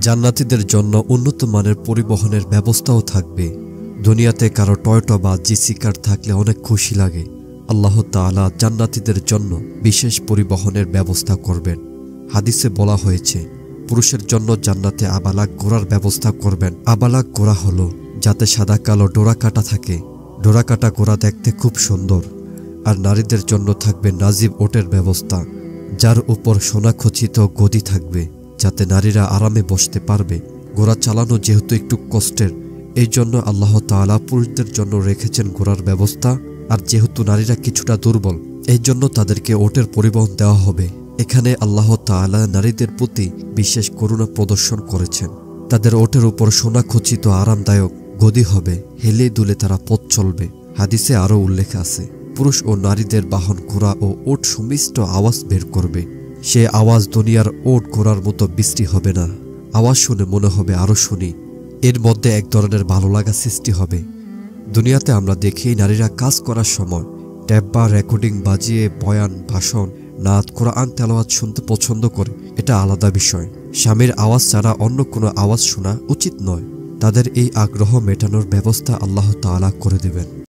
জান্নাতীদের জন্য উন্নত মানের পরিবহনের ব্যবস্থাও থাকবে। দুনিয়াতে কারো টয়োটা বা জিসি কার থাকলে অনেক খুশি লাগে। আল্লাহ তাআলা জান্নাতীদের জন্য বিশেষ পরিবহনের ব্যবস্থা করবেন। হাদিসে বলা হয়েছে, পুরুষের জন্য জান্নাতে আবালাক ঘোড়ার ব্যবস্থা করবেন। আবালাক ঘোড়া হলো যাতে সাদা কালো ডোরা কাটা থাকে। ডোরা কাটা ঘোড়া দেখতে খুব সুন্দর। আর নারীদের জন্য থাকবে নাজিব ওটের ব্যবস্থা, যার উপর সোনা খচিত গদি থাকবে, যাতে নারীরা আরামে বসতে পারবে। ঘোড়া চালানো যেহেতু একটু কষ্টের, এই জন্য আল্লাহ তাআলা পুরুষদের জন্য রেখেছেন ঘোড়ার ব্যবস্থা। আর যেহেতু নারীরা কিছুটা দুর্বল, এই জন্য তাদেরকে ওটের পরিবহন দেওয়া হবে। এখানে আল্লাহ তাআলা নারীদের প্রতি বিশেষ করুণা প্রদর্শন করেছেন। তাদের ওটের উপর সোনা খচিত আরামদায়ক গদি হবে, হেলে দুলে তারা পথ চলবে। হাদিসে আরও উল্লেখ আছে, পুরুষ ও নারীদের বাহন ঘোড়া ও ওট সুমিষ্ট আওয়াজ বের করবে। সে আওয়াজ দুনিয়ার ওট ঘোড়ার মতো বৃষ্টি হবে না। আওয়াজ শুনে মনে হবে আরও শুনি। এর মধ্যে এক ধরনের ভালো লাগা সৃষ্টি হবে। দুনিয়াতে আমরা দেখি নারীরা কাজ করার সময় ট্যাব বা রেকর্ডিং বাজিয়ে বয়ান, ভাষণ, নাত, কোরআন তেলাওয়াত শুনতে পছন্দ করে। এটা আলাদা বিষয়। স্বামীর আওয়াজ ছাড়া অন্য কোনো আওয়াজ শোনা উচিত নয়। তাদের এই আগ্রহ মেটানোর ব্যবস্থা আল্লাহ তাআলা করে দেবেন।